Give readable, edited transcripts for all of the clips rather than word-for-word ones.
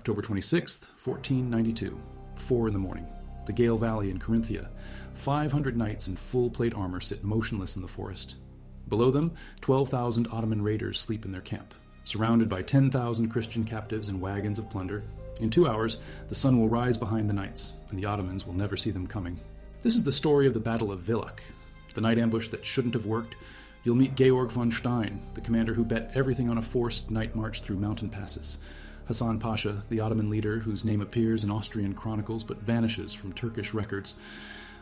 October 26th, 1492, 4 in the morning. The Gale Valley in Carinthia. 500 knights in full plate armor sit motionless in the forest. Below them, 12,000 Ottoman raiders sleep in their camp, surrounded by 10,000 Christian captives and wagons of plunder. In 2 hours, the sun will rise behind the knights, and the Ottomans will never see them coming. This is the story of the Battle of Villach, the night ambush that shouldn't have worked. You'll meet Georg von Stein, the commander who bet everything on a forced night march through mountain passes. Hassan Pasha, the Ottoman leader whose name appears in Austrian chronicles but vanishes from Turkish records.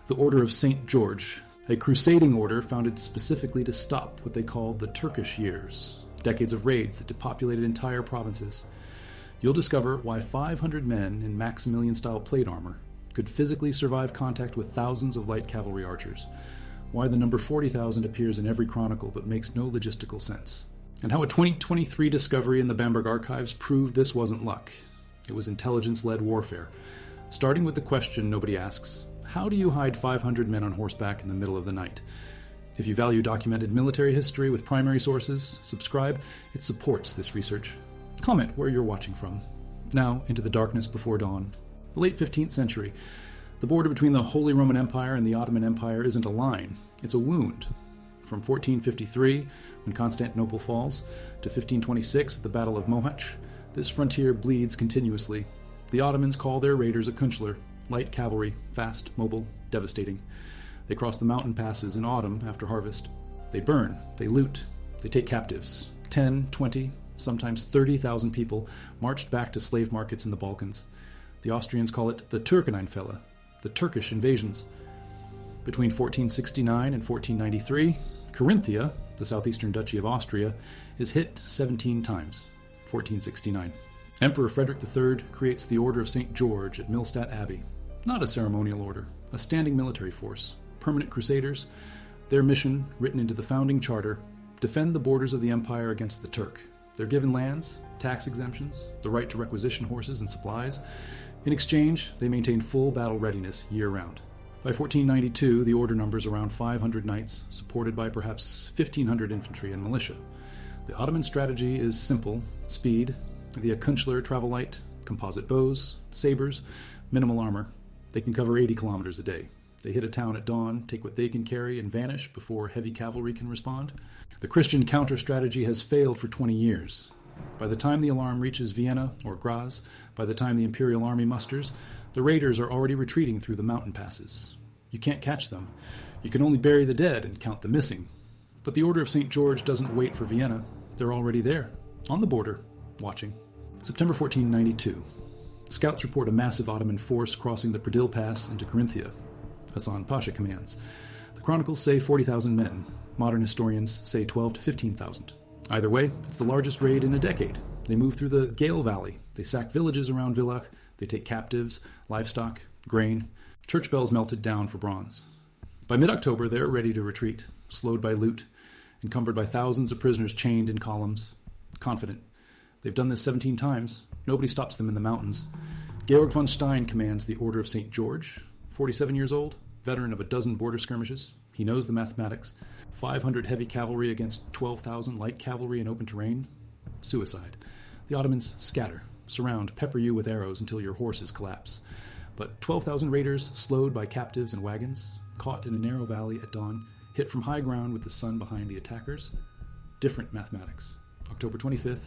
The Order of St. George, a crusading order founded specifically to stop what they called the Turkish years, decades of raids that depopulated entire provinces. You'll discover why 500 men in Maximilian-style plate armor could physically survive contact with thousands of light cavalry archers, why the number 40,000 appears in every chronicle but makes no logistical sense, and how a 2023 discovery in the Bamberg archives proved this wasn't luck. It was intelligence-led warfare, starting with the question nobody asks: how do you hide 500 men on horseback in the middle of the night? If you value documented military history with primary sources, subscribe. It supports this research. Comment where you're watching from. Now, into the darkness before dawn. The late 15th century. The border between the Holy Roman Empire and the Ottoman Empire isn't a line, it's a wound. From 1453, when Constantinople falls, to 1526 at the Battle of Mohacs, this frontier bleeds continuously. The Ottomans call their raiders a Künstler, light cavalry, fast, mobile, devastating. They cross the mountain passes in autumn after harvest. They burn, they loot, they take captives. 10, 20, sometimes 30,000 people marched back to slave markets in the Balkans. The Austrians call it the Turkeneinfälle, the Turkish invasions. Between 1469 and 1493, Carinthia, the southeastern duchy of Austria, is hit 17 times. 1469. Emperor Frederick III creates the Order of St. George at Millstatt Abbey. Not a ceremonial order, a standing military force, permanent crusaders. Their mission, written into the founding charter, defend the borders of the empire against the Turk. They're given lands, tax exemptions, the right to requisition horses and supplies. In exchange, they maintain full battle readiness year-round. By 1492, the order numbers around 500 knights, supported by perhaps 1,500 infantry and militia. The Ottoman strategy is simple: speed, the Künstler travel light, composite bows, sabers, minimal armor. They can cover 80 kilometers a day. They hit a town at dawn, take what they can carry, and vanish before heavy cavalry can respond. The Christian counter-strategy has failed for 20 years. By the time the alarm reaches Vienna or Graz, by the time the Imperial Army musters, the raiders are already retreating through the mountain passes. You can't catch them. You can only bury the dead and count the missing. But the Order of St. George doesn't wait for Vienna. They're already there, on the border, watching. September 1492. Scouts report a massive Ottoman force crossing the Pradil Pass into Carinthia. Hassan Pasha commands. The chronicles say 40,000 men. Modern historians say 12 to 15,000. Either way, it's the largest raid in a decade. They move through the Gale Valley. They sack villages around Villach. They take captives, livestock, grain. Church bells melted down for bronze. By mid-October, they're ready to retreat, slowed by loot, encumbered by thousands of prisoners chained in columns. Confident. They've done this 17 times. Nobody stops them in the mountains. Georg von Stein commands the Order of St. George. 47 years old, veteran of a dozen border skirmishes. He knows the mathematics. 500 heavy cavalry against 12,000 light cavalry in open terrain. Suicide. The Ottomans scatter, surround, pepper you with arrows until your horses collapse. But 12,000 raiders, slowed by captives and wagons, caught in a narrow valley at dawn, hit from high ground with the sun behind the attackers. Different mathematics. October 25th,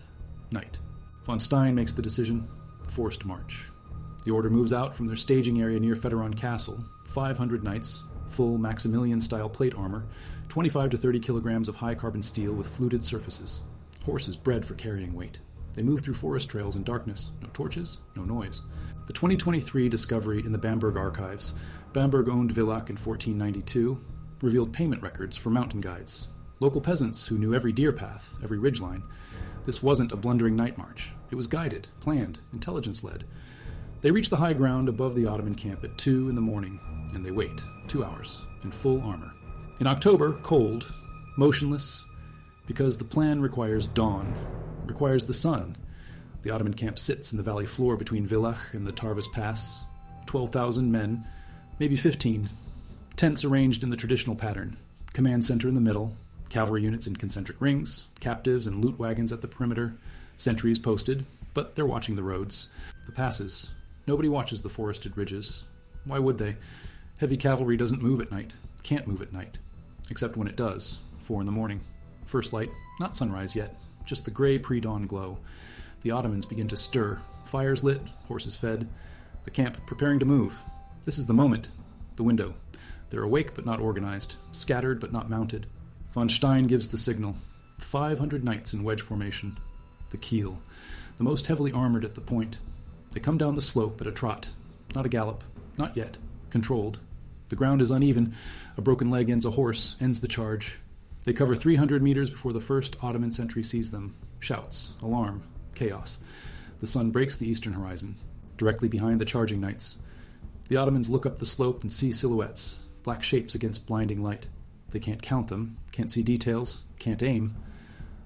night. Von Stein makes the decision: forced march. The order moves out from their staging area near Federon Castle. 500 knights, full Maximilian-style plate armor, 25 to 30 kilograms of high-carbon steel with fluted surfaces. Horses bred for carrying weight. They move through forest trails in darkness. No torches, no noise. The 2023 discovery in the Bamberg archives, Bamberg owned Villach in 1492, revealed payment records for mountain guides. Local peasants who knew every deer path, every ridgeline. This wasn't a blundering night march. It was guided, planned, intelligence-led. They reach the high ground above the Ottoman camp at 2 in the morning, and they wait 2 hours in full armor. In October, cold, motionless, because the plan requires dawn, requires the sun. The Ottoman camp sits in the valley floor between Villach and the Tarvis Pass. 12,000 men, maybe 15. Tents arranged in the traditional pattern. Command center in the middle, cavalry units in concentric rings, captives and loot wagons at the perimeter, sentries posted. But they're watching the roads, the passes. Nobody watches the forested ridges. Why would they? Heavy cavalry doesn't move at night, can't move at night. Except when it does, 4 a.m. First light, not sunrise yet, just the gray pre-dawn glow. The Ottomans begin to stir, fires lit, horses fed. The camp preparing to move. This is the moment, the window. They're awake but not organized, scattered but not mounted. Von Stein gives the signal. 500 knights in wedge formation. The keel, the most heavily armored at the point. They come down the slope at a trot, not a gallop, not yet, controlled. The ground is uneven. A broken leg ends a horse, ends the charge. They cover 300 meters before the first Ottoman sentry sees them. Shouts, alarm, chaos. The sun breaks the eastern horizon, directly behind the charging knights. The Ottomans look up the slope and see silhouettes, black shapes against blinding light. They can't count them, can't see details, can't aim.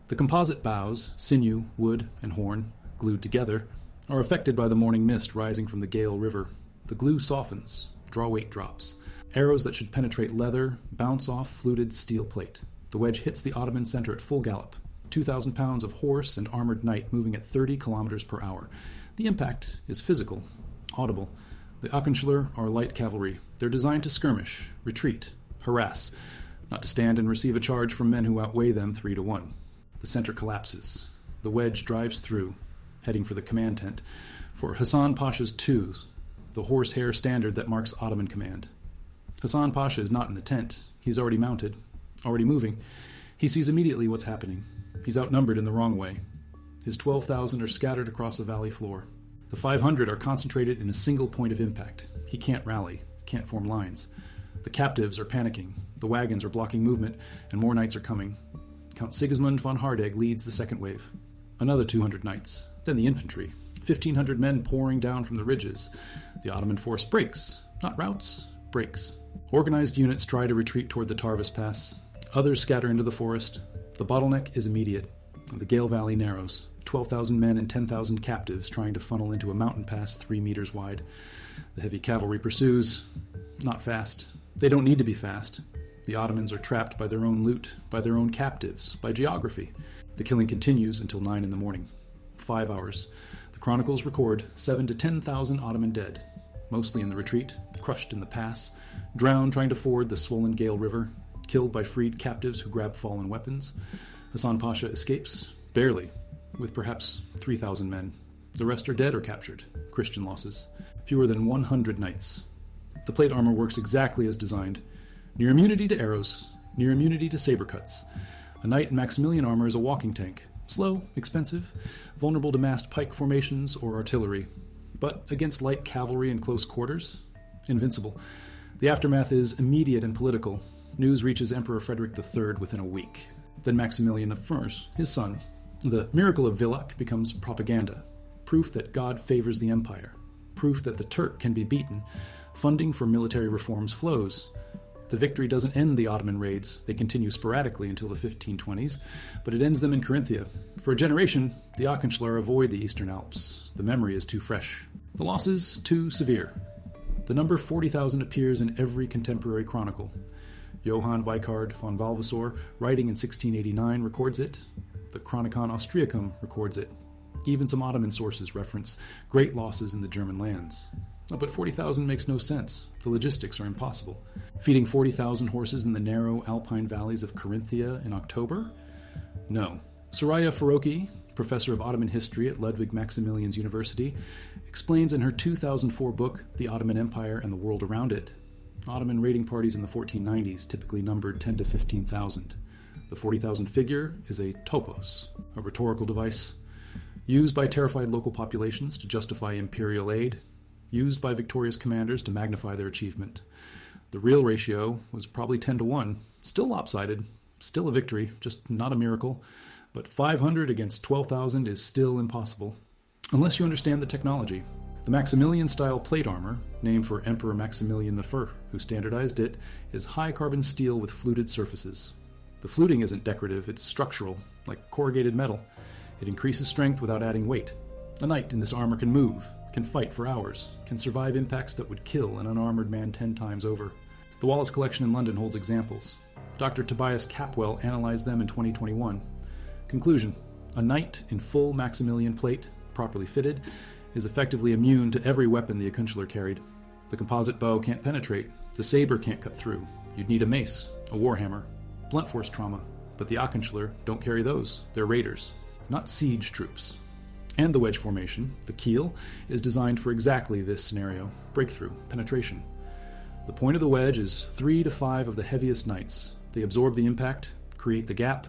The composite boughs, sinew, wood, and horn, glued together, are affected by the morning mist rising from the Gale River. The glue softens, draw weight drops. Arrows that should penetrate leather bounce off fluted steel plate. The wedge hits the Ottoman center at full gallop. 2,000 pounds of horse and armored knight moving at 30 kilometers per hour. The impact is physical, audible. The Achenschler are light cavalry. They're designed to skirmish, retreat, harass, not to stand and receive a charge from men who outweigh them 3-1. The center collapses. The wedge drives through, heading for the command tent, for Hassan Pasha's twos, the horsehair standard that marks Ottoman command. Hassan Pasha is not in the tent. He's already mounted, already moving. He sees immediately what's happening. He's outnumbered in the wrong way. His 12,000 are scattered across a valley floor. The 500 are concentrated in a single point of impact. He can't rally, can't form lines. The captives are panicking. The wagons are blocking movement, and more knights are coming. Count Sigismund von Hardegg leads the second wave. Another 200 knights. Then the infantry. 1,500 men pouring down from the ridges. The Ottoman force breaks. Not routes, breaks. Organized units try to retreat toward the Tarvis Pass. Others scatter into the forest. The bottleneck is immediate. The Gale Valley narrows. 12,000 men and 10,000 captives trying to funnel into a mountain pass 3 meters wide. The heavy cavalry pursues. Not fast. They don't need to be fast. The Ottomans are trapped by their own loot, by their own captives, by geography. The killing continues until 9 a.m. 5 hours. The chronicles record 7 to 10,000 Ottoman dead, mostly in the retreat, crushed in the pass, drowned trying to ford the swollen Gale River, killed by freed captives who grab fallen weapons. Hassan Pasha escapes, barely, with perhaps 3,000 men. The rest are dead or captured, Christian losses. Fewer than 100 knights. The plate armor works exactly as designed. Near immunity to arrows, near immunity to saber cuts. A knight in Maximilian armor is a walking tank. Slow, expensive, vulnerable to massed pike formations or artillery. But against light cavalry in close quarters, invincible. The aftermath is immediate and political. News reaches Emperor Frederick III within a week. Then Maximilian I, his son. The miracle of Villach becomes propaganda. Proof that God favors the empire. Proof that the Turk can be beaten. Funding for military reforms flows. The victory doesn't end the Ottoman raids. They continue sporadically until the 1520s, but it ends them in Carinthia. For a generation, the Achenschler avoid the Eastern Alps. The memory is too fresh. The losses, too severe. The number 40,000 appears in every contemporary chronicle. Johann Weikard von Valvassor, writing in 1689, records it. The Chronicon Austriacum records it. Even some Ottoman sources reference great losses in the German lands. But 40,000 makes no sense. The logistics are impossible. Feeding 40,000 horses in the narrow alpine valleys of Carinthia in October? No. Soraya Faroki, professor of Ottoman history at Ludwig Maximilian's University, explains in her 2004 book, The Ottoman Empire and the World Around It, Ottoman raiding parties in the 1490s typically numbered 10 to 15,000. The 40,000 figure is a topos, a rhetorical device, used by terrified local populations to justify imperial aid, used by victorious commanders to magnify their achievement. The real ratio was probably 10-1, still lopsided, still a victory, just not a miracle, but 500 against 12,000 is still impossible, unless you understand the technology. The Maximilian-style plate armor, named for Emperor Maximilian I, who standardized it, is high-carbon steel with fluted surfaces. The fluting isn't decorative, it's structural, like corrugated metal. It increases strength without adding weight. A knight in this armor can move, can fight for hours, can survive impacts that would kill an unarmored man 10 times over. The Wallace Collection in London holds examples. Dr. Tobias Capwell analyzed them in 2021. Conclusion: a knight in full Maximilian plate, properly fitted, is effectively immune to every weapon the Acuncular carried. The composite bow can't penetrate. The saber can't cut through. You'd need a mace, a warhammer, blunt force trauma. But the Acuncular don't carry those. They're raiders, not siege troops. And the wedge formation, the keel, is designed for exactly this scenario: breakthrough, penetration. The point of the wedge is 3 to 5 of the heaviest knights. They absorb the impact, create the gap.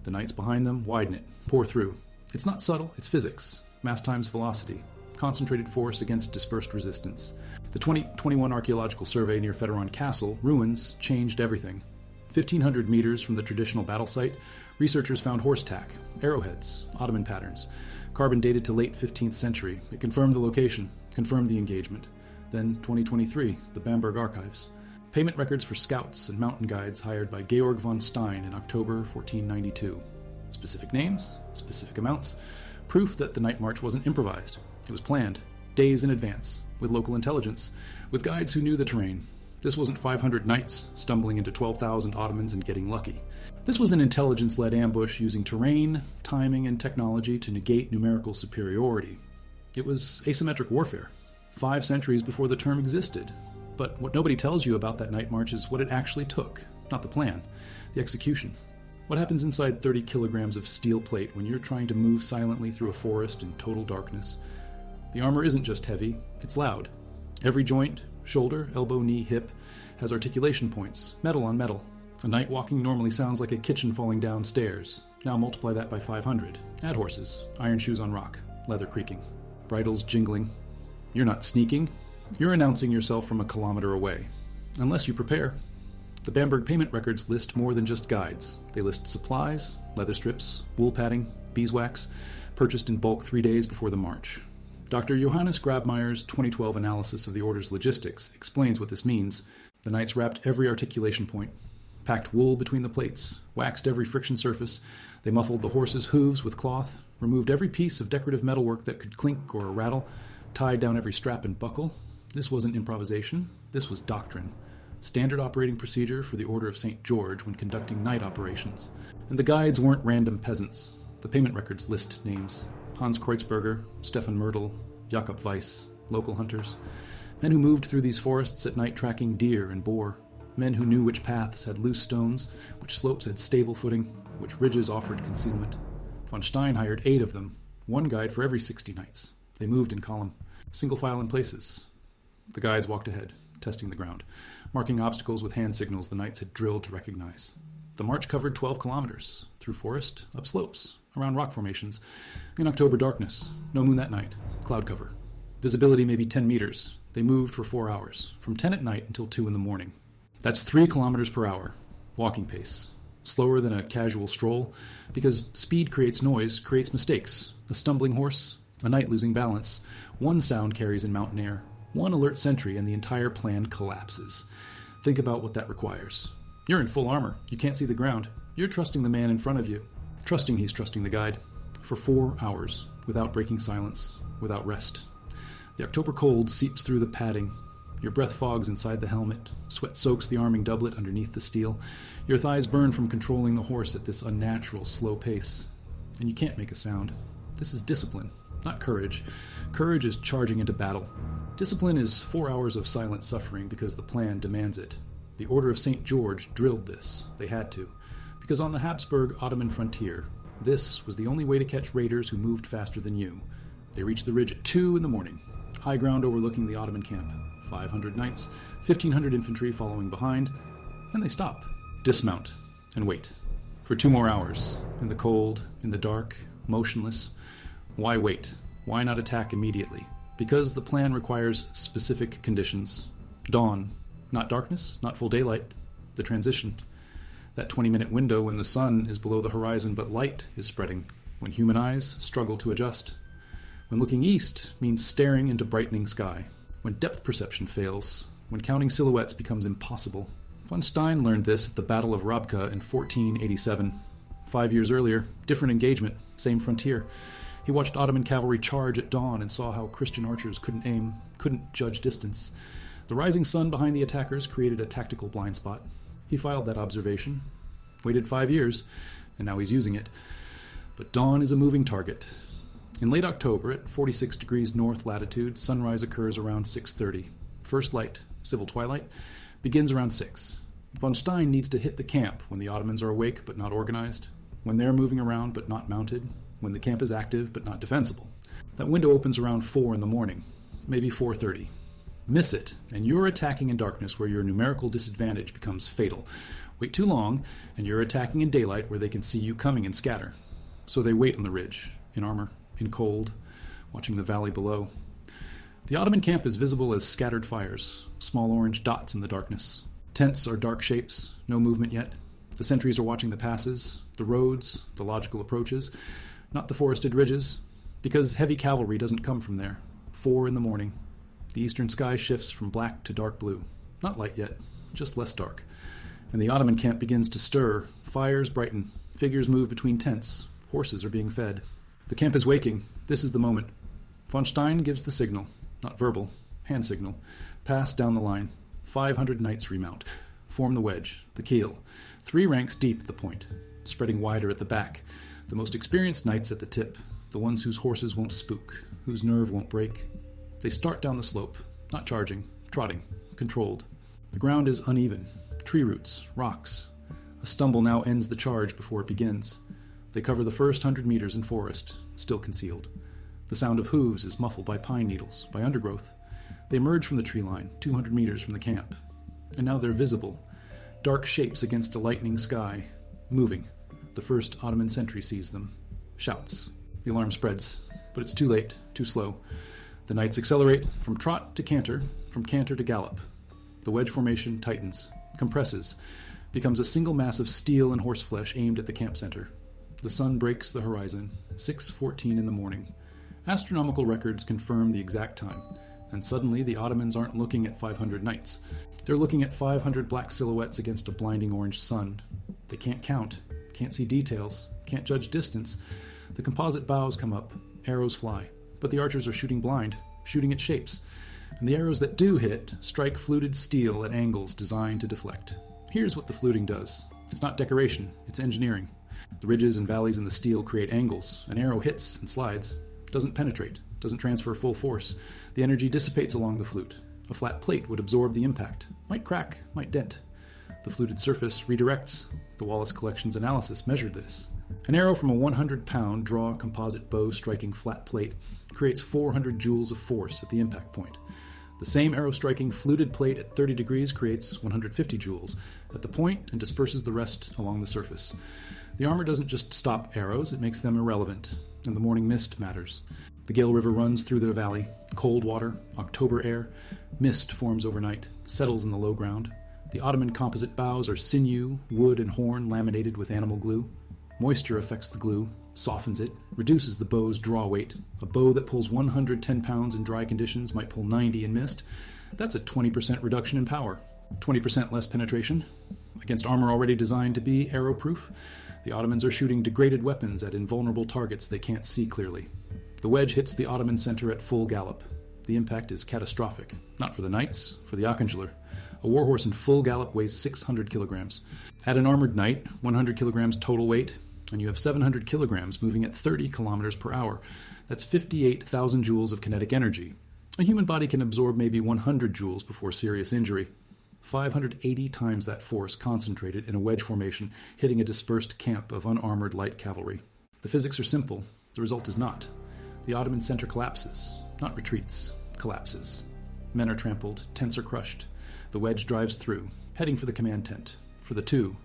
The knights behind them widen it, pour through. It's not subtle, it's physics. Mass times velocity. Concentrated force against dispersed resistance. The 2021 archaeological survey near Federon Castle ruins changed everything. 1,500 meters from the traditional battle site, researchers found horse tack, arrowheads, Ottoman patterns, carbon dated to late 15th century. It confirmed the location, confirmed the engagement. Then 2023, the Bamberg archives. Payment records for scouts and mountain guides hired by Georg von Stein in October 1492. Specific names, specific amounts, proof that the night march wasn't improvised. It was planned, days in advance, with local intelligence, with guides who knew the terrain. This wasn't 500 knights stumbling into 12,000 Ottomans and getting lucky. This was an intelligence-led ambush using terrain, timing, and technology to negate numerical superiority. It was asymmetric warfare, 5 centuries before the term existed. But what nobody tells you about that night march is what it actually took, not the plan, the execution. What happens inside 30 kilograms of steel plate when you're trying to move silently through a forest in total darkness? The armor isn't just heavy, it's loud. Every joint, shoulder, elbow, knee, hip, has articulation points, metal on metal. A knight walking normally sounds like a kitchen falling down stairs. Now multiply that by 500. Add horses, iron shoes on rock, leather creaking, bridles jingling. You're not sneaking. You're announcing yourself from a kilometer away. Unless you prepare. The Bamberg payment records list more than just guides. They list supplies, leather strips, wool padding, beeswax, purchased in bulk 3 days before the march. Dr. Johannes Grabmeyer's 2012 analysis of the order's logistics explains what this means. The knights wrapped every articulation point, packed wool between the plates, waxed every friction surface. They muffled the horses' hooves with cloth, removed every piece of decorative metalwork that could clink or rattle, tied down every strap and buckle. This wasn't improvisation. This was doctrine. Standard operating procedure for the Order of St. George when conducting night operations. And the guides weren't random peasants. The payment records list names. Hans Kreutzberger, Stefan Myrtle, Jakob Weiss, local hunters. Men who moved through these forests at night tracking deer and boar. Men who knew which paths had loose stones, which slopes had stable footing, which ridges offered concealment. Von Stein hired 8 of them, 1 guide for every 60 knights. They moved in column, single file in places. The guides walked ahead, testing the ground, marking obstacles with hand signals the knights had drilled to recognize. The march covered 12 kilometers, through forest, up slopes, around rock formations, in October darkness, no moon that night, cloud cover. Visibility maybe 10 meters. They moved for 4 hours, from 10 at night until 2 in the morning. That's 3 kilometers per hour, walking pace. Slower than a casual stroll, because speed creates noise, creates mistakes. A stumbling horse, a knight losing balance. 1 sound carries in mountain air. 1 alert sentry and the entire plan collapses. Think about what that requires. You're in full armor. You can't see the ground. You're trusting the man in front of you. Trusting he's trusting the guide. For 4 hours, without breaking silence, without rest. The October cold seeps through the padding. Your breath fogs inside the helmet. Sweat soaks the arming doublet underneath the steel. Your thighs burn from controlling the horse at this unnatural, slow pace. And you can't make a sound. This is discipline, not courage. Courage is charging into battle. Discipline is 4 hours of silent suffering because the plan demands it. The Order of St. George drilled this. They had to. Because on the Habsburg Ottoman frontier, this was the only way to catch raiders who moved faster than you. They reached the ridge at 2 in the morning. High ground overlooking the Ottoman camp. 500 knights, 1,500 infantry following behind. And they stop, dismount, and wait. For 2 more hours. In the cold, in the dark, motionless. Why wait? Why not attack immediately? Because the plan requires specific conditions. Dawn. Not darkness, not full daylight. The transition. That 20-minute window when the sun is below the horizon but light is spreading. When human eyes struggle to adjust. When looking east means staring into brightening sky. When depth perception fails. When counting silhouettes becomes impossible. Von Stein learned this at the Battle of Rabka in 1487. 5 years earlier, different engagement, same frontier. He watched Ottoman cavalry charge at dawn and saw how Christian archers couldn't aim, couldn't judge distance. The rising sun behind the attackers created a tactical blind spot. He filed that observation, waited 5 years, and now he's using it. But dawn is a moving target. In late October, at 46 degrees north latitude, sunrise occurs around 6:30. First light, civil twilight, begins around 6. Von Stein needs to hit the camp when the Ottomans are awake but not organized, when they're moving around but not mounted, when the camp is active but not defensible. That window opens around 4 in the morning, maybe 4:30. Miss it, and you're attacking in darkness where your numerical disadvantage becomes fatal. Wait too long, and you're attacking in daylight where they can see you coming and scatter. So they wait on the ridge, in armor, in cold, watching the valley below. The Ottoman camp is visible as scattered fires, small orange dots in the darkness. Tents are dark shapes, no movement yet. The sentries are watching the passes, the roads, the logical approaches, not the forested ridges, because heavy cavalry doesn't come from there. 4 in the morning. The eastern sky shifts from black to dark blue. Not light yet, just less dark. And the Ottoman camp begins to stir. Fires brighten. Figures move between tents. Horses are being fed. The camp is waking. This is the moment. Von Stein gives the signal. Not verbal. Hand signal. Pass down the line. 500 knights remount. Form the wedge. The keel. 3 ranks deep at the point. Spreading wider at the back. The most experienced knights at the tip. The ones whose horses won't spook. Whose nerve won't break. They start down the slope. Not charging. Trotting. Controlled. The ground is uneven. Tree roots. Rocks. A stumble now ends the charge before it begins. They cover the first 100 meters in forest. Still concealed. The sound of hooves is muffled by pine needles, by undergrowth. They emerge from the tree line, 200 meters from the camp. And now they're visible. Dark shapes against a lightning sky. Moving. The first Ottoman sentry sees them. Shouts. The alarm spreads. But it's too late, too slow. The knights accelerate from trot to canter, from canter to gallop. The wedge formation tightens, compresses, becomes a single mass of steel and horseflesh aimed at the camp center. The sun breaks the horizon, 6:14 in the morning. Astronomical records confirm the exact time, and suddenly the Ottomans aren't looking at 500 knights. They're looking at 500 black silhouettes against a blinding orange sun. They can't count, can't see details, can't judge distance. The composite bows come up, arrows fly, but the archers are shooting blind, shooting at shapes, and the arrows that do hit strike fluted steel at angles designed to deflect. Here's what the fluting does. It's not decoration, it's engineering. The ridges and valleys in the steel create angles. An arrow hits and slides, doesn't penetrate, doesn't transfer full force. The energy dissipates along the flute. A flat plate would absorb the impact, might crack, might dent. The fluted surface redirects. The Wallace Collection's analysis measured this. An arrow from a 100-pound draw composite bow striking flat plate creates 400 joules of force at the impact point. The same arrow striking fluted plate at 30 degrees creates 150 joules at the point and disperses the rest along the surface. The armor doesn't just stop arrows, it makes them irrelevant, and the morning mist matters. The Gale River runs through the valley. Cold water, October air. Mist forms overnight, settles in the low ground. The Ottoman composite bows are sinew, wood, and horn laminated with animal glue. Moisture affects the glue, softens it, reduces the bow's draw weight. A bow that pulls 110 pounds in dry conditions might pull 90 in mist. That's a 20% reduction in power. 20% less penetration. Against armor already designed to be arrow-proof, the Ottomans are shooting degraded weapons at invulnerable targets they can't see clearly. The wedge hits the Ottoman center at full gallop. The impact is catastrophic, not for the knights, for the Achenschler. A warhorse in full gallop weighs 600 kilograms. Add an armored knight, 100 kilograms total weight, and you have 700 kilograms moving at 30 kilometers per hour. That's 58,000 joules of kinetic energy. A human body can absorb maybe 100 joules before serious injury. 580 times that force concentrated in a wedge formation, hitting a dispersed camp of unarmored light cavalry. The physics are simple. The result is not. The Ottoman center collapses, not retreats, collapses. Men are trampled, tents are crushed. The wedge drives through, heading for the command tent, for the two.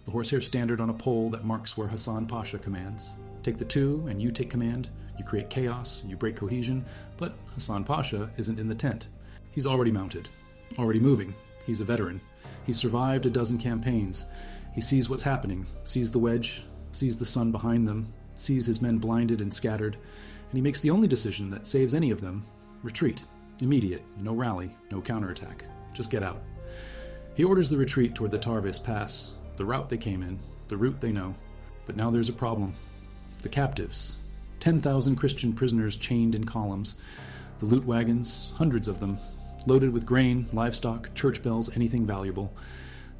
The horsehair standard on a pole that marks where Hassan Pasha commands. Take the two, and you take command. You create chaos, you break cohesion, but Hassan Pasha isn't in the tent. He's already mounted, already moving. He's a veteran. He's survived a dozen campaigns. He sees what's happening, sees the wedge, sees the sun behind them, sees his men blinded and scattered, and he makes the only decision that saves any of them: retreat. Immediate, no rally, no counterattack. Just get out. He orders the retreat toward the Tarvis Pass, the route they came in, the route they know. But now there's a problem. The captives. 10,000 Christian prisoners chained in columns. The loot wagons, hundreds of them, loaded with grain, livestock, church bells, anything valuable.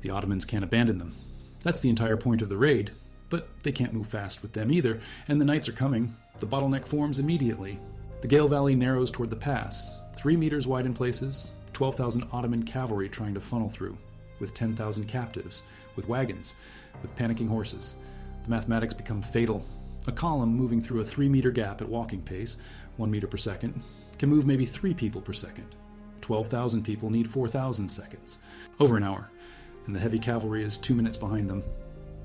The Ottomans can't abandon them. That's the entire point of the raid. But they can't move fast with them either, and the knights are coming. The bottleneck forms immediately. The Gale Valley narrows toward the pass, 3 meters wide in places, 12,000 Ottoman cavalry trying to funnel through, with 10,000 captives, with wagons, with panicking horses. The mathematics become fatal. A column moving through a 3-meter gap at walking pace, 1 meter per second, can move maybe 3 people per second. 12,000 people need 4,000 seconds. Over an hour, and the heavy cavalry is 2 minutes behind them.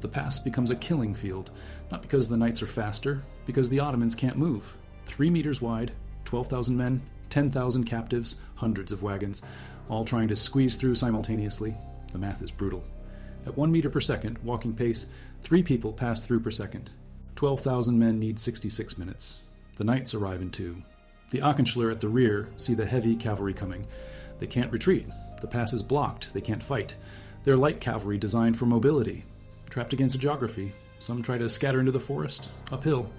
The pass becomes a killing field, not because the knights are faster, because the Ottomans can't move. 3 meters wide, 12,000 men, 10,000 captives, hundreds of wagons, all trying to squeeze through simultaneously. The math is brutal. At 1 meter per second, walking pace, 3 people pass through per second. 12,000 men need 66 minutes. The knights arrive in 2. The Aachencler at the rear see the heavy cavalry coming. They can't retreat. The pass is blocked. They can't fight. They're light cavalry designed for mobility. Trapped against geography, some try to scatter into the forest, uphill,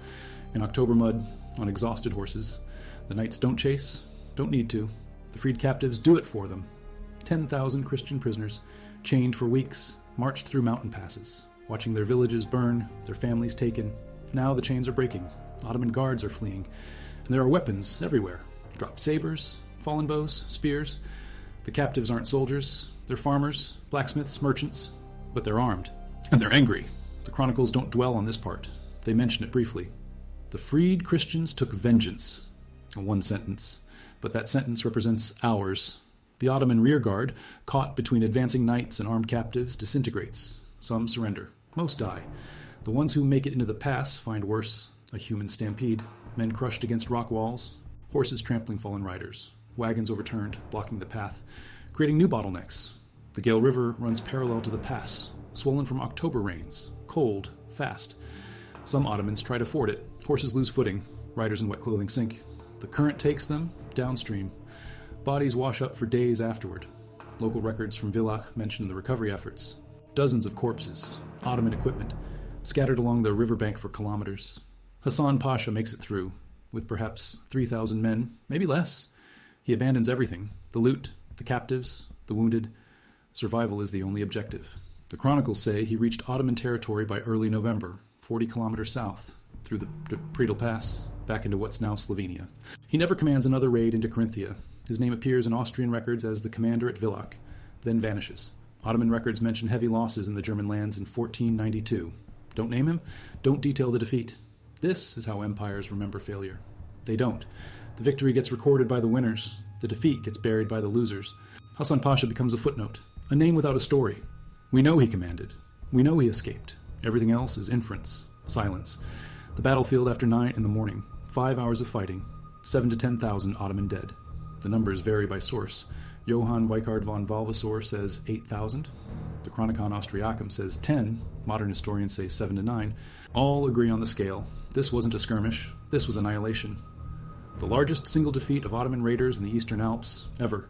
in October mud, on exhausted horses. The knights don't chase, don't need to. The freed captives do it for them. 10,000 Christian prisoners, chained for weeks, marched through mountain passes, watching their villages burn, their families taken. Now the chains are breaking. Ottoman guards are fleeing. And there are weapons everywhere. Dropped sabers, fallen bows, spears. The captives aren't soldiers. They're farmers, blacksmiths, merchants. But they're armed. And they're angry. The chronicles don't dwell on this part. They mention it briefly. The freed Christians took vengeance. One sentence. But that sentence represents hours. The Ottoman rearguard, caught between advancing knights and armed captives, disintegrates. Some surrender. Most die. The ones who make it into the pass find worse. A human stampede. Men crushed against rock walls. Horses trampling fallen riders. Wagons overturned, blocking the path, creating new bottlenecks. The Gale River runs parallel to the pass, swollen from October rains. Cold, fast. Some Ottomans try to ford it. Horses lose footing. Riders in wet clothing sink. The current takes them downstream. Bodies wash up for days afterward. Local records from Villach mention the recovery efforts. Dozens of corpses, Ottoman equipment, scattered along the riverbank for kilometers. Hassan Pasha makes it through, with perhaps 3,000 men, maybe less. He abandons everything, the loot, the captives, the wounded. Survival is the only objective. The chronicles say he reached Ottoman territory by early November, 40 kilometers south, through the Predel Pass, back into what's now Slovenia. He never commands another raid into Carinthia. His name appears in Austrian records as the commander at Villach, then vanishes. Ottoman records mention heavy losses in the German lands in 1492. Don't name him, don't detail the defeat. This is how empires remember failure. They don't. The victory gets recorded by the winners. The defeat gets buried by the losers. Hassan Pasha becomes a footnote, a name without a story. We know he commanded. We know he escaped. Everything else is inference, silence. The battlefield after 9 in the morning, 5 hours of fighting, 7 to 10,000 Ottoman dead. The numbers vary by source. Johann Weichard von Valvassor says 8,000. The Chronicon Austriacum says 10. Modern historians say 7 to 9. All agree on the scale. This wasn't a skirmish. This was annihilation. The largest single defeat of Ottoman raiders in the Eastern Alps ever.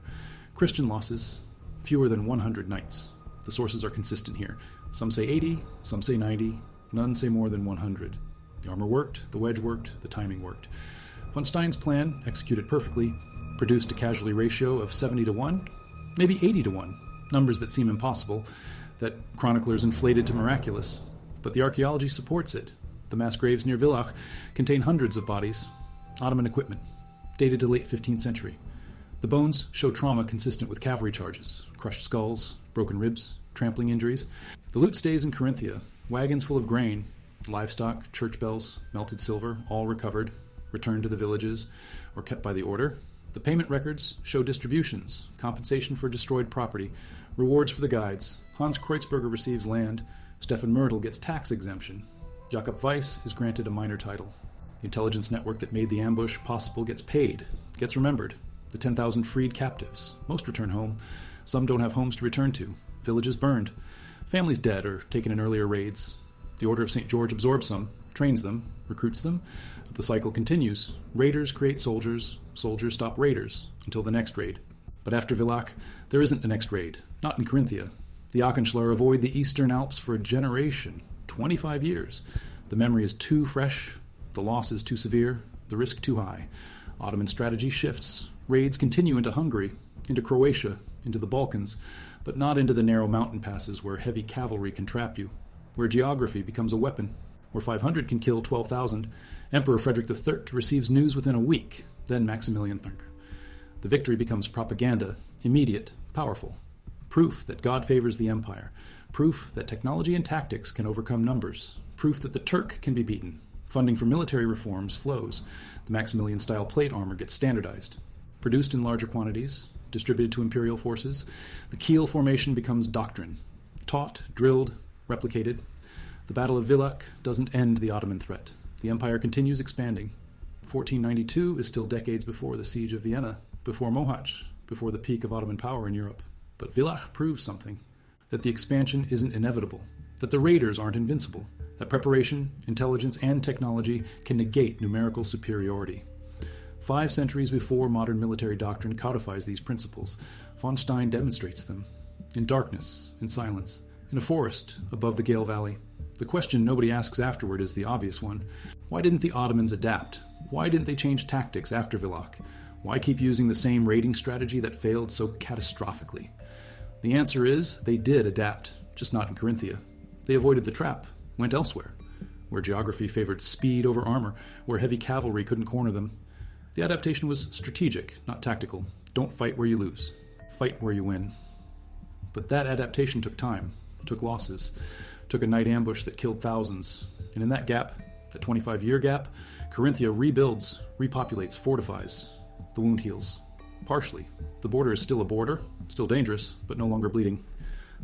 Christian losses, fewer than 100 knights. The sources are consistent here. Some say 80, some say 90. None say more than 100. The armor worked, the wedge worked, the timing worked. Von Stein's plan, executed perfectly, produced a casualty ratio of 70 to 1, maybe 80 to 1, numbers that seem impossible, that chroniclers inflated to miraculous. But the archaeology supports it. The mass graves near Villach contain hundreds of bodies, Ottoman equipment, dated to late 15th century. The bones show trauma consistent with cavalry charges, crushed skulls, broken ribs, trampling injuries. The loot stays in Carinthia, wagons full of grain, livestock, church bells, melted silver, all recovered, returned to the villages, or kept by the order. The payment records show distributions, compensation for destroyed property, rewards for the guides. Hans Kreutzberger receives land. Stefan Myrtle gets tax exemption. Jakob Weiss is granted a minor title. The intelligence network that made the ambush possible gets paid, gets remembered. The 10,000 freed captives. Most return home. Some don't have homes to return to. Villages burned. Families dead or taken in earlier raids. The Order of St. George absorbs some, trains them, recruits them. The cycle continues. Raiders create soldiers. Soldiers stop raiders until the next raid. But after Villach, there isn't a next raid. Not in Carinthia. The Aachencler avoid the Eastern Alps for a generation. 25 years. The memory is too fresh. The loss is too severe. The risk too high. Ottoman strategy shifts. Raids continue into Hungary, into Croatia, into the Balkans, but not into the narrow mountain passes where heavy cavalry can trap you, where geography becomes a weapon, where 500 can kill 12,000, Emperor Frederick III receives news within a week, then Maximilian III. The victory becomes propaganda, immediate, powerful. Proof that God favors the empire. Proof that technology and tactics can overcome numbers. Proof that the Turk can be beaten. Funding for military reforms flows. The Maximilian-style plate armor gets standardized. Produced in larger quantities, distributed to imperial forces, the Kiel formation becomes doctrine. Taught, drilled, replicated. The Battle of Villach doesn't end the Ottoman threat. The empire continues expanding. 1492 is still decades before the siege of Vienna, before Mohacs, before the peak of Ottoman power in Europe. But Villach proves something, that the expansion isn't inevitable, that the raiders aren't invincible, that preparation, intelligence, and technology can negate numerical superiority. 5 centuries before modern military doctrine codifies these principles, von Stein demonstrates them. In darkness, in silence, in a forest above the Gale Valley. The question nobody asks afterward is the obvious one. Why didn't the Ottomans adapt? Why didn't they change tactics after Villach? Why keep using the same raiding strategy that failed so catastrophically? The answer is they did adapt, just not in Carinthia. They avoided the trap, went elsewhere, where geography favored speed over armor, where heavy cavalry couldn't corner them. The adaptation was strategic, not tactical. Don't fight where you lose. Fight where you win. But that adaptation took time, took losses, took a night ambush that killed thousands. And in that gap, that 25-year gap, Carinthia rebuilds, repopulates, fortifies. The wound heals. Partially. The border is still a border, still dangerous, but no longer bleeding.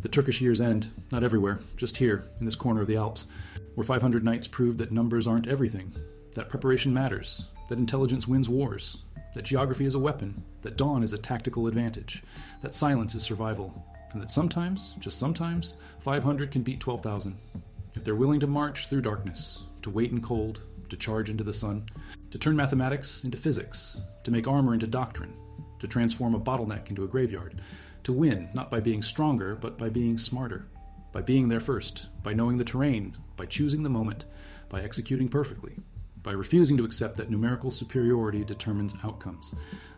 The Turkish years end, not everywhere, just here, in this corner of the Alps, where 500 nights prove that numbers aren't everything, that preparation matters, that intelligence wins wars, that geography is a weapon, that dawn is a tactical advantage, that silence is survival, and that sometimes, just sometimes, 500 can beat 12,000, if they're willing to march through darkness, to wait in cold, to charge into the sun, to turn mathematics into physics, to make armor into doctrine, to transform a bottleneck into a graveyard, to win not by being stronger, but by being smarter, by being there first, by knowing the terrain, by choosing the moment, by executing perfectly, by refusing to accept that numerical superiority determines outcomes.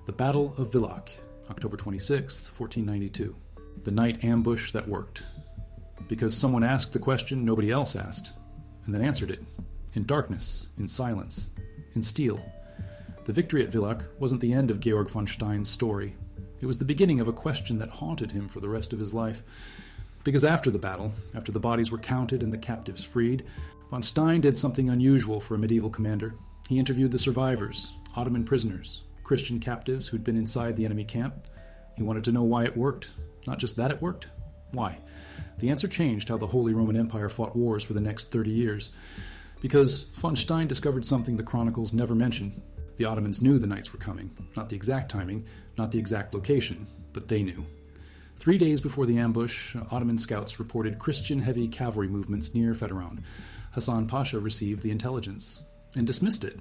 The Battle of Villach, October 26, 1492. The night ambush that worked. Because someone asked the question nobody else asked, and then answered it, in darkness, in silence, in steel. The victory at Villach wasn't the end of Georg von Stein's story. It was the beginning of a question that haunted him for the rest of his life. Because after the battle, after the bodies were counted and the captives freed, von Stein did something unusual for a medieval commander. He interviewed the survivors, Ottoman prisoners, Christian captives who'd been inside the enemy camp. He wanted to know why it worked. Not just that it worked. Why? The answer changed how the Holy Roman Empire fought wars for the next 30 years. Because von Stein discovered something the chronicles never mention. The Ottomans knew the knights were coming. Not the exact timing, not the exact location, but they knew. 3 days before the ambush, Ottoman scouts reported Christian heavy cavalry movements near Federon. Hassan Pasha received the intelligence and dismissed it,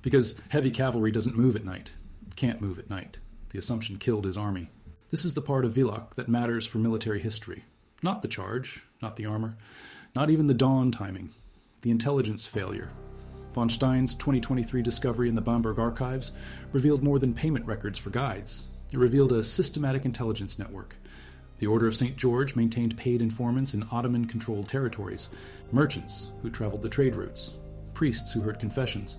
because heavy cavalry doesn't move at night, can't move at night. The assumption killed his army. This is the part of Villach that matters for military history. Not the charge, not the armor, not even the dawn timing. The intelligence failure. Von Stein's 2023 discovery in the Bamberg archives revealed more than payment records for guides. It revealed a systematic intelligence network. The Order of St. George maintained paid informants in Ottoman-controlled territories, merchants who traveled the trade routes, priests who heard confessions,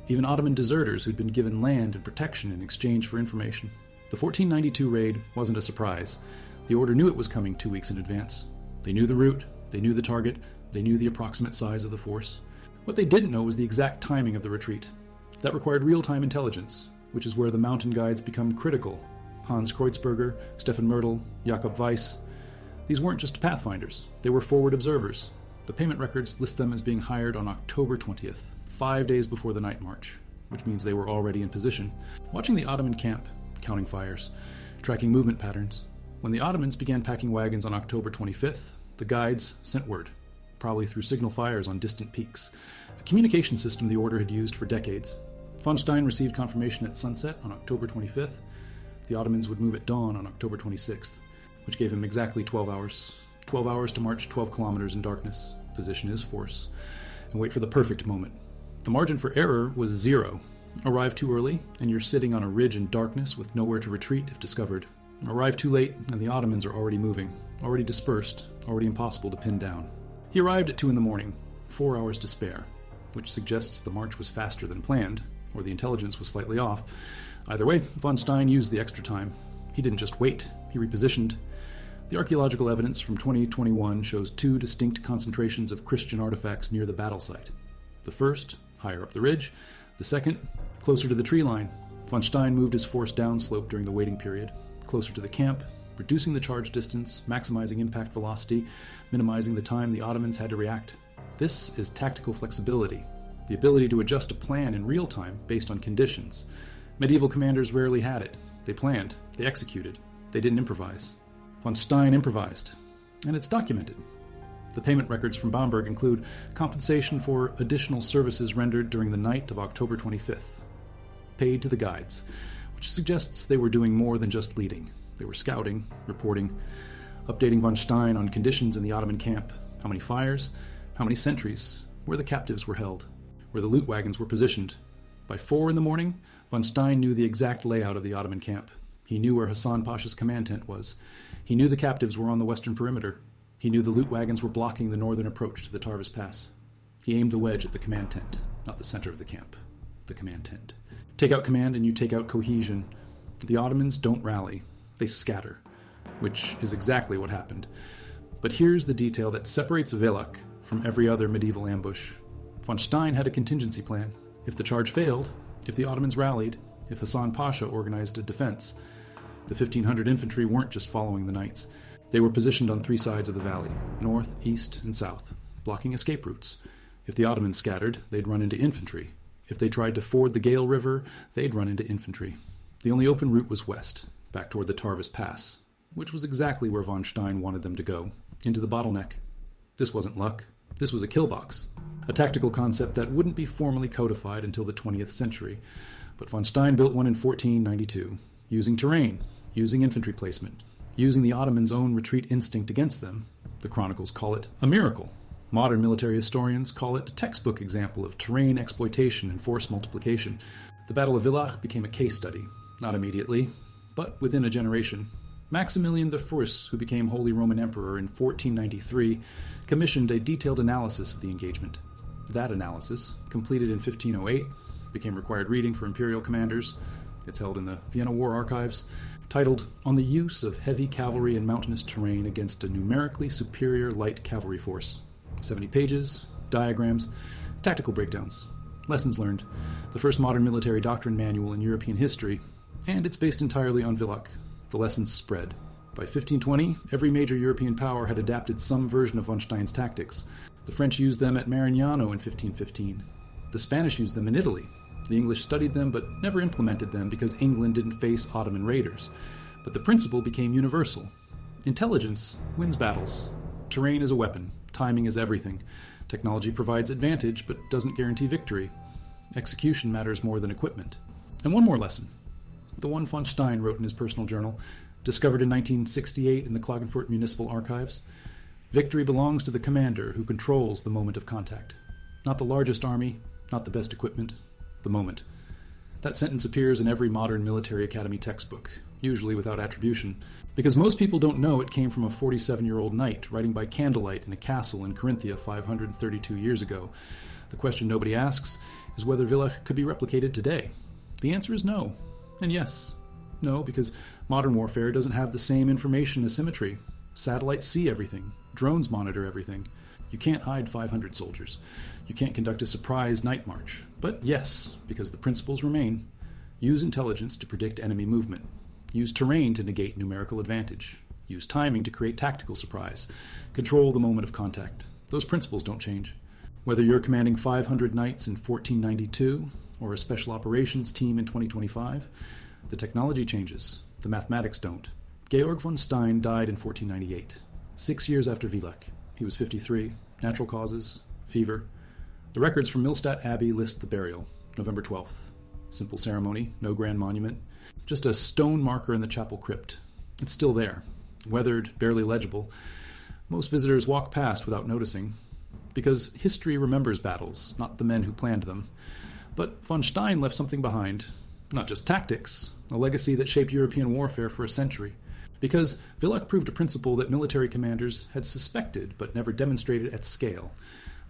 even Ottoman deserters who'd been given land and protection in exchange for information. The 1492 raid wasn't a surprise. The Order knew it was coming 2 weeks in advance. They knew the route, they knew the target, they knew the approximate size of the force. What they didn't know was the exact timing of the retreat. That required real-time intelligence, which is where the mountain guides become critical. Hans Kreutzberger, Stefan Myrtle, Jakob Weiss. These weren't just pathfinders, they were forward observers. The payment records list them as being hired on October 20th, 5 days before the night march, which means they were already in position, watching the Ottoman camp, counting fires, tracking movement patterns. When the Ottomans began packing wagons on October 25th, the guides sent word, probably through signal fires on distant peaks, a communication system the Order had used for decades. Von Stein received confirmation at sunset on October 25th. The Ottomans would move at dawn on October 26th, which gave him exactly 12 hours. 12 hours to march 12 kilometers in darkness, position his force, and wait for the perfect moment. The margin for error was 0. Arrive too early, and you're sitting on a ridge in darkness with nowhere to retreat if discovered. Arrive too late, and the Ottomans are already moving, already dispersed, already impossible to pin down. He arrived at 2 in the morning, 4 hours to spare. which suggests the march was faster than planned, or the intelligence was slightly off. Either way, von Stein used the extra time. He didn't just wait, he repositioned. The archaeological evidence from 2021 shows 2 distinct concentrations of Christian artifacts near the battle site. The first, higher up the ridge. The second, closer to the tree line. Von Stein moved his force downslope during the waiting period, closer to the camp, reducing the charge distance, maximizing impact velocity, minimizing the time the Ottomans had to react. This is tactical flexibility, the ability to adjust a plan in real time based on conditions. Medieval commanders rarely had it. They planned, they executed, they didn't improvise. Von Stein improvised, and it's documented. The payment records from Bamberg include compensation for additional services rendered during the night of October 25th, paid to the guides, which suggests they were doing more than just leading. They were scouting, reporting, updating von Stein on conditions in the Ottoman camp, how many fires, how many sentries, where the captives were held, where the loot wagons were positioned. By 4 a.m, von Stein knew the exact layout of the Ottoman camp. He knew where Hassan Pasha's command tent was. He knew the captives were on the western perimeter. He knew the loot wagons were blocking the northern approach to the Tarvis Pass. He aimed the wedge at the command tent, not the center of the camp. The command tent. Take out command and you take out cohesion. The Ottomans don't rally. They scatter, which is exactly what happened. But here's the detail that separates Villach from every other medieval ambush. Von Stein had a contingency plan. If the charge failed, if the Ottomans rallied, if Hassan Pasha organized a defense, the 1,500 infantry weren't just following the knights. They were positioned on 3 sides of the valley, north, east, and south, blocking escape routes. If the Ottomans scattered, they'd run into infantry. If they tried to ford the Gale River, they'd run into infantry. The only open route was west, back toward the Tarvis Pass, which was exactly where von Stein wanted them to go, into the bottleneck. This wasn't luck. This was a kill box, a tactical concept that wouldn't be formally codified until the 20th century. But von Stein built one in 1492, using terrain, using infantry placement, using the Ottomans' own retreat instinct against them. The chronicles call it a miracle. Modern military historians call it a textbook example of terrain exploitation and force multiplication. The Battle of Villach became a case study, not immediately, but within a generation. Maximilian I, who became Holy Roman Emperor in 1493, commissioned a detailed analysis of the engagement. That analysis, completed in 1508, became required reading for imperial commanders. It's held in the Vienna War Archives, titled On the Use of Heavy Cavalry in Mountainous Terrain Against a Numerically Superior Light Cavalry Force. 70 pages, diagrams, tactical breakdowns, lessons learned, the first modern military doctrine manual in European history, and it's based entirely on Villach. The lessons spread. By 1520, every major European power had adapted some version of von Stein's tactics. The French used them at Marignano in 1515. The Spanish used them in Italy. The English studied them but never implemented them because England didn't face Ottoman raiders. But the principle became universal. Intelligence wins battles. Terrain is a weapon. Timing is everything. Technology provides advantage but doesn't guarantee victory. Execution matters more than equipment. And one more lesson. The one von Stein wrote in his personal journal, discovered in 1968 in the Klagenfurt Municipal Archives. Victory belongs to the commander who controls the moment of contact. Not the largest army, not the best equipment, the moment. That sentence appears in every modern military academy textbook, usually without attribution, because most people don't know it came from a 47-year-old knight writing by candlelight in a castle in Carinthia 532 years ago. The question nobody asks is whether Villach could be replicated today. The answer is no. And yes. No, because modern warfare doesn't have the same information asymmetry. Satellites see everything. Drones monitor everything. You can't hide 500 soldiers. You can't conduct a surprise night march. But yes, because the principles remain. Use intelligence to predict enemy movement. Use terrain to negate numerical advantage. Use timing to create tactical surprise. Control the moment of contact. Those principles don't change. Whether you're commanding 500 knights in 1492 or a special operations team in 2025, the technology changes. The mathematics don't. Georg von Stein died in 1498, 6 years after Villach. He was 53, natural causes, fever. The records from Millstatt Abbey list the burial, November 12th. Simple ceremony, no grand monument, just a stone marker in the chapel crypt. It's still there, weathered, barely legible. Most visitors walk past without noticing, because history remembers battles, not the men who planned them. But von Stein left something behind, not just tactics, a legacy that shaped European warfare for a century. Because Villach proved a principle that military commanders had suspected but never demonstrated at scale.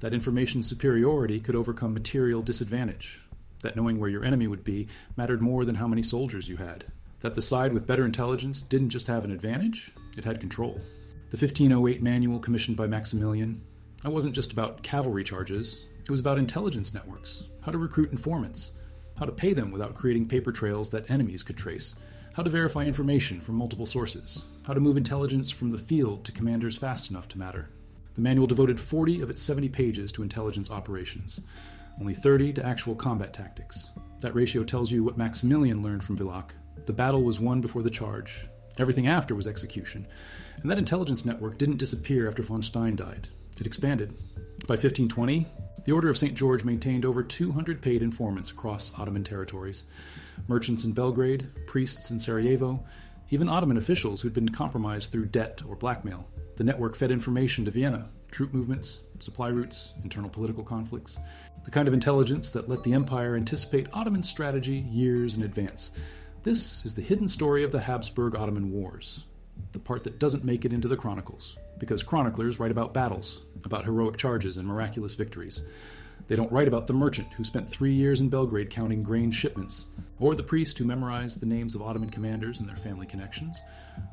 that information superiority could overcome material disadvantage, that knowing where your enemy would be mattered more than how many soldiers you had, that the side with better intelligence didn't just have an advantage, it had control. The 1508 manual commissioned by Maximilian, that wasn't just about cavalry charges, it was about intelligence networks, how to recruit informants, how to pay them without creating paper trails that enemies could trace, how to verify information from multiple sources, how to move intelligence from the field to commanders fast enough to matter. The manual devoted 40 of its 70 pages to intelligence operations, only 30 to actual combat tactics. That ratio tells you what Maximilian learned from Villach. The battle was won before the charge. Everything after was execution. And that intelligence network didn't disappear after von Stein died. It expanded. By 1520, the Order of St. George maintained over 200 paid informants across Ottoman territories. Merchants in Belgrade, priests in Sarajevo, even Ottoman officials who'd been compromised through debt or blackmail. The network fed information to Vienna, troop movements, supply routes, internal political conflicts, the kind of intelligence that let the empire anticipate Ottoman strategy years in advance. This is the hidden story of the Habsburg-Ottoman Wars, the part that doesn't make it into the chronicles, because chroniclers write about battles, about heroic charges and miraculous victories. They don't write about the merchant who spent 3 years in Belgrade counting grain shipments, or the priest who memorized the names of Ottoman commanders and their family connections,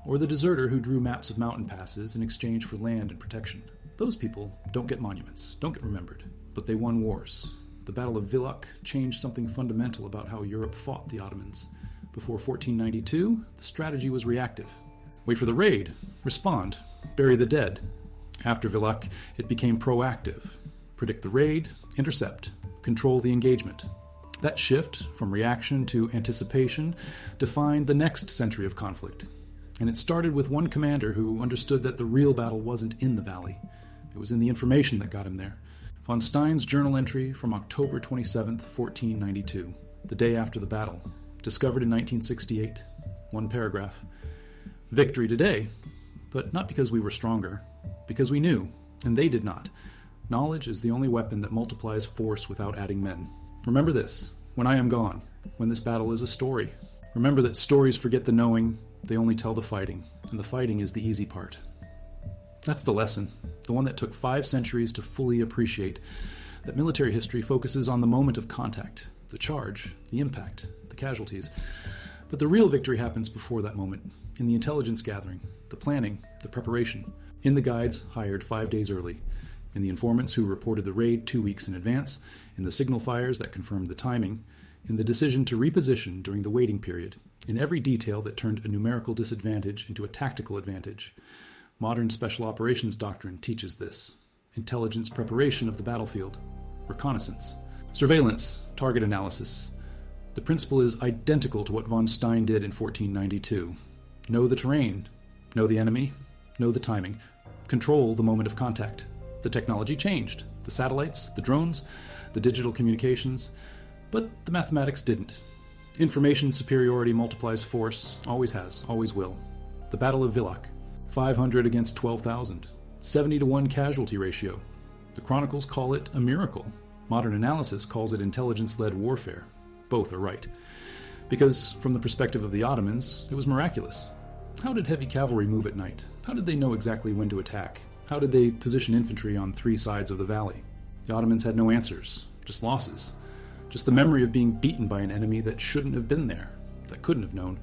or the deserter who drew maps of mountain passes in exchange for land and protection. Those people don't get monuments, don't get remembered, but they won wars. The Battle of Villach changed something fundamental about how Europe fought the Ottomans. Before 1492, the strategy was reactive. Wait for the raid, respond, bury the dead. After Villach, it became proactive. Predict the raid, intercept, control the engagement. That shift from reaction to anticipation defined the next century of conflict. And it started with one commander who understood that the real battle wasn't in the valley. It was in the information that got him there. Von Stein's journal entry from October 27, 1492, the day after the battle, discovered in 1968. One paragraph. Victory today, but not because we were stronger, because we knew, and they did not. Knowledge is the only weapon that multiplies force without adding men. Remember this, when I am gone, when this battle is a story. Remember that stories forget the knowing, they only tell the fighting, and the fighting is the easy part. That's the lesson, the one that took 5 centuries to fully appreciate, that military history focuses on the moment of contact, the charge, the impact, the casualties. But the real victory happens before that moment, in the intelligence gathering, the planning, the preparation, in the guides hired 5 days early, in the informants who reported the raid 2 weeks in advance, in the signal fires that confirmed the timing, in the decision to reposition during the waiting period, in every detail that turned a numerical disadvantage into a tactical advantage. Modern special operations doctrine teaches this. Intelligence preparation of the battlefield, reconnaissance, surveillance, target analysis. The principle is identical to what von Stein did in 1492. Know the terrain, know the enemy, know the timing, control the moment of contact. The technology changed. The satellites, the drones, the digital communications, but the mathematics didn't. Information superiority multiplies force, always has, always will. The Battle of Villach, 500 against 12,000, 70 to 1 casualty ratio. The chronicles call it a miracle. Modern analysis calls it intelligence-led warfare. Both are right. Because, from the perspective of the Ottomans, it was miraculous. How did heavy cavalry move at night? How did they know exactly when to attack? How did they position infantry on 3 sides of the valley? The Ottomans had no answers, just losses. Just the memory of being beaten by an enemy that shouldn't have been there, that couldn't have known.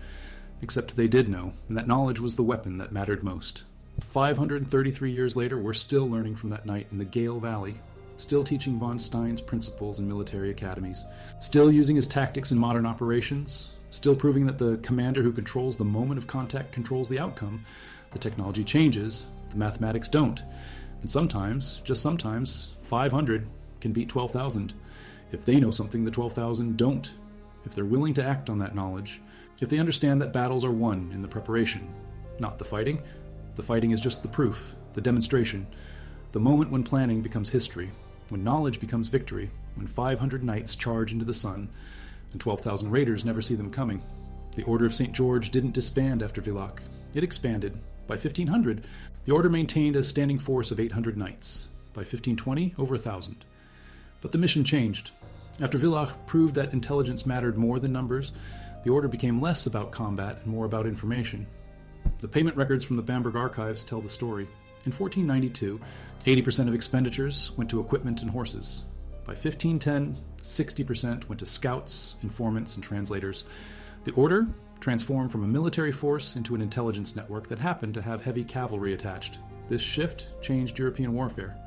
Except they did know, and that knowledge was the weapon that mattered most. 533 years later, we're still learning from that night in the Gale Valley, still teaching von Stein's principles in military academies, still using his tactics in modern operations, still proving that the commander who controls the moment of contact controls the outcome. The technology changes, the mathematics don't. And sometimes, just sometimes, 500 can beat 12,000. If they know something the 12,000 don't, if they're willing to act on that knowledge, if they understand that battles are won in the preparation, not the fighting is just the proof, the demonstration, the moment when planning becomes history, when knowledge becomes victory, when 500 knights charge into the sun, and 12,000 raiders never see them coming. The Order of St. George didn't disband after Villach. It expanded. By 1500, the order maintained a standing force of 800 knights. By 1520, over 1,000. But the mission changed. After Villach proved that intelligence mattered more than numbers, the order became less about combat and more about information. The payment records from the Bamberg archives tell the story. In 1492, 80% of expenditures went to equipment and horses. By 1510, 60% went to scouts, informants, and translators. The order transformed from a military force into an intelligence network that happened to have heavy cavalry attached. This shift changed European warfare.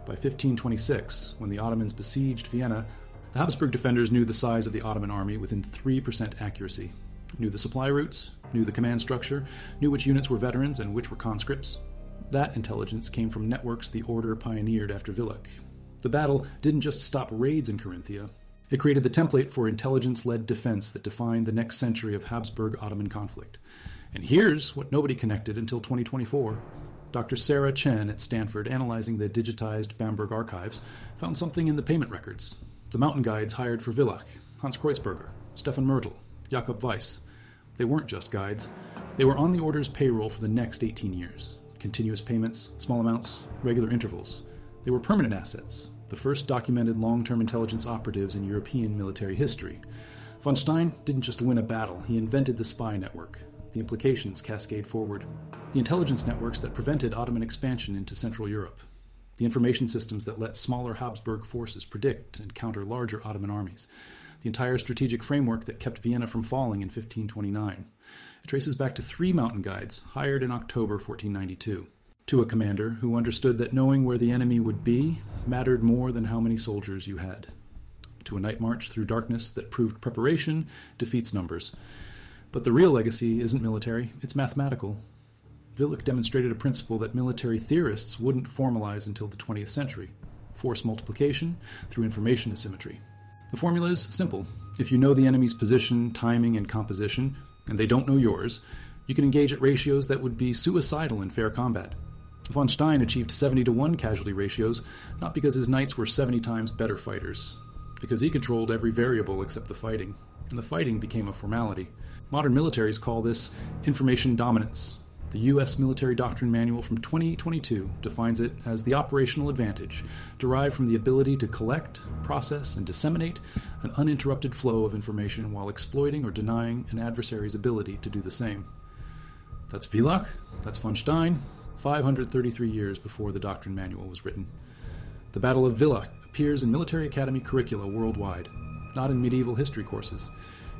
By 1526, when the Ottomans besieged Vienna, the Habsburg defenders knew the size of the Ottoman army within 3% accuracy, knew the supply routes, knew the command structure, knew which units were veterans and which were conscripts. That intelligence came from networks the order pioneered after Villach. The battle didn't just stop raids in Carinthia. It created the template for intelligence-led defense that defined the next century of Habsburg-Ottoman conflict. And here's what nobody connected until 2024. Dr. Sarah Chen at Stanford, analyzing the digitized Bamberg archives, found something in the payment records. The mountain guides hired for Villach, Hans Kreuzberger, Stefan Myrtl, Jakob Weiss. They weren't just guides. They were on the order's payroll for the next 18 years. Continuous payments, small amounts, regular intervals. They were permanent assets, the first documented long-term intelligence operatives in European military history. Von Stein didn't just win a battle, he invented the spy network. The implications cascade forward. The intelligence networks that prevented Ottoman expansion into Central Europe. The information systems that let smaller Habsburg forces predict and counter larger Ottoman armies. The entire strategic framework that kept Vienna from falling in 1529. It traces back to 3 mountain guides hired in October 1492. To a commander who understood that knowing where the enemy would be mattered more than how many soldiers you had. To a night march through darkness that proved preparation defeats numbers. But the real legacy isn't military, it's mathematical. Villach demonstrated a principle that military theorists wouldn't formalize until the 20th century. Force multiplication through information asymmetry. The formula is simple. If you know the enemy's position, timing, and composition, and they don't know yours, you can engage at ratios that would be suicidal in fair combat. Von Stein achieved 70-to-1 casualty ratios, not because his knights were 70 times better fighters, because he controlled every variable except the fighting, and the fighting became a formality. Modern militaries call this information dominance. The U.S. Military Doctrine Manual from 2022 defines it as the operational advantage derived from the ability to collect, process, and disseminate an uninterrupted flow of information while exploiting or denying an adversary's ability to do the same. That's Villach, that's von Stein, 533 years before the Doctrine Manual was written. The Battle of Villach appears in military academy curricula worldwide, not in medieval history courses,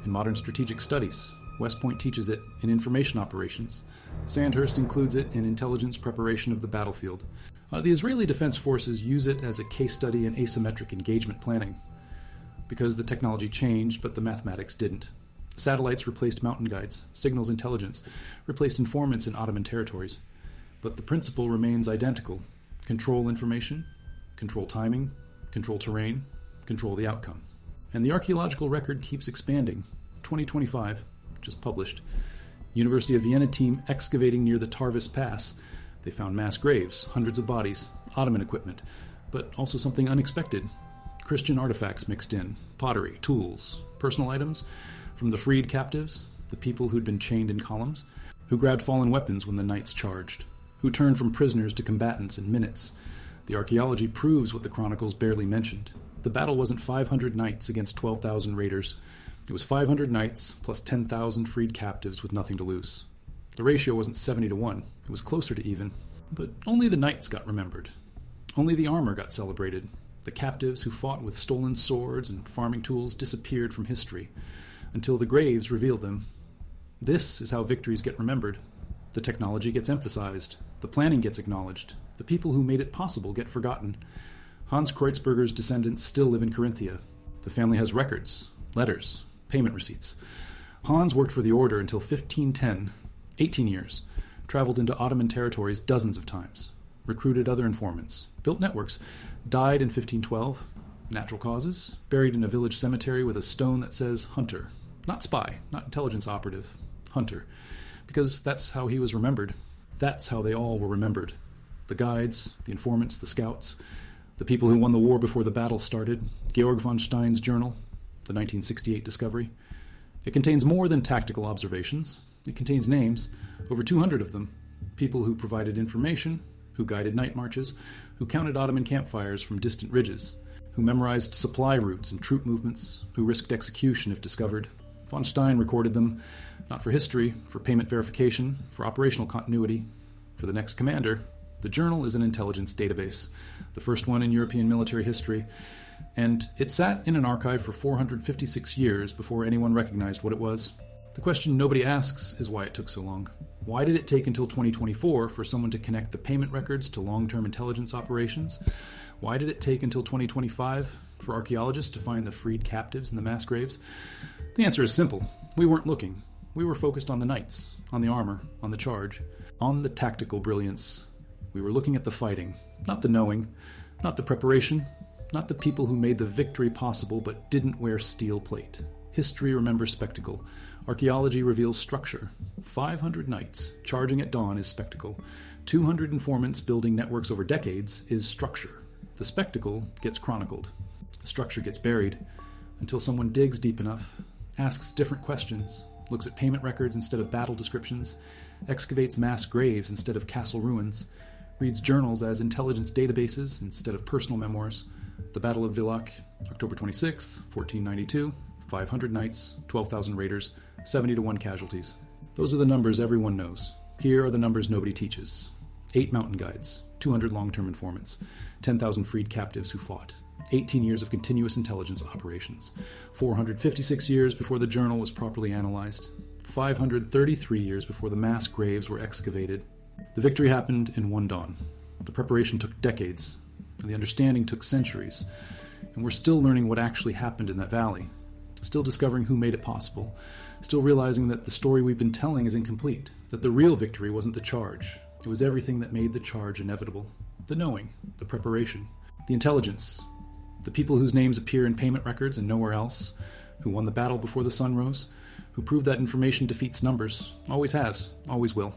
in modern strategic studies. West Point teaches it in information operations. Sandhurst includes it in intelligence preparation of the battlefield. The Israeli Defense Forces use it as a case study in asymmetric engagement planning, because the technology changed, but the mathematics didn't. Satellites replaced mountain guides. Signals intelligence replaced informants in Ottoman territories. But the principle remains identical. Control information, control timing, control terrain, control the outcome. And the archaeological record keeps expanding. 2025, just published. University of Vienna team excavating near the Tarvis Pass. They found mass graves, hundreds of bodies, Ottoman equipment, but also something unexpected. Christian artifacts mixed in, pottery, tools, personal items from the freed captives, the people who'd been chained in columns, who grabbed fallen weapons when the knights charged, who turned from prisoners to combatants in minutes. The archaeology proves what the chronicles barely mentioned. The battle wasn't 500 knights against 12,000 raiders. It was 500 knights plus 10,000 freed captives with nothing to lose. The ratio wasn't 70-to-1. It was closer to even. But only the knights got remembered. Only the armor got celebrated. The captives who fought with stolen swords and farming tools disappeared from history, until the graves revealed them. This is how victories get remembered. The technology gets emphasized. The planning gets acknowledged. The people who made it possible get forgotten. Hans Kreuzberger's descendants still live in Carinthia. The family has records, letters, payment receipts. Hans worked for the order until 1510, 18 years, traveled into Ottoman territories dozens of times, recruited other informants, built networks, died in 1512, natural causes, buried in a village cemetery with a stone that says Hunter. Not spy, not intelligence operative, Hunter. Because that's how he was remembered. That's how they all were remembered. The guides, the informants, the scouts, the people who won the war before the battle started, Georg von Stein's journal, the 1968 discovery. It contains more than tactical observations. It contains names, over 200 of them, people who provided information, who guided night marches, who counted Ottoman campfires from distant ridges, who memorized supply routes and troop movements, who risked execution if discovered. Von Stein recorded them, not for history, for payment verification, for operational continuity. For the next commander, The journal is an intelligence database, the first one in European military history, and it sat in an archive for 456 years before anyone recognized what it was. The question nobody asks is why it took so long. Why did it take until 2024 for someone to connect the payment records to long-term intelligence operations? Why did it take until 2025 for archaeologists to find the freed captives in the mass graves? The answer is simple. We weren't looking. We were focused on the knights, on the armor, on the charge, on the tactical brilliance. We were looking at the fighting, not the knowing, not the preparation, not the people who made the victory possible but didn't wear steel plate. History remembers spectacle. Archaeology reveals structure. 500 knights charging at dawn is spectacle. 200 informants building networks over decades is structure. The spectacle gets chronicled. The structure gets buried until someone digs deep enough, asks different questions, looks at payment records instead of battle descriptions, excavates mass graves instead of castle ruins, reads journals as intelligence databases instead of personal memoirs. The Battle of Villach, October 26th, 1492, 500 knights, 12,000 raiders, 70 to 1 casualties. Those are the numbers everyone knows. Here are the numbers nobody teaches. 8 mountain guides, 200 long-term informants, 10,000 freed captives who fought, 18 years of continuous intelligence operations, 456 years before the journal was properly analyzed, 533 years before the mass graves were excavated. The victory happened in one dawn. The preparation took decades, and the understanding took centuries, and we're still learning what actually happened in that valley, still discovering who made it possible, still realizing that the story we've been telling is incomplete, that the real victory wasn't the charge. It was everything that made the charge inevitable. The knowing, the preparation, the intelligence, the people whose names appear in payment records and nowhere else, who won the battle before the sun rose, who proved that information defeats numbers, always has, always will.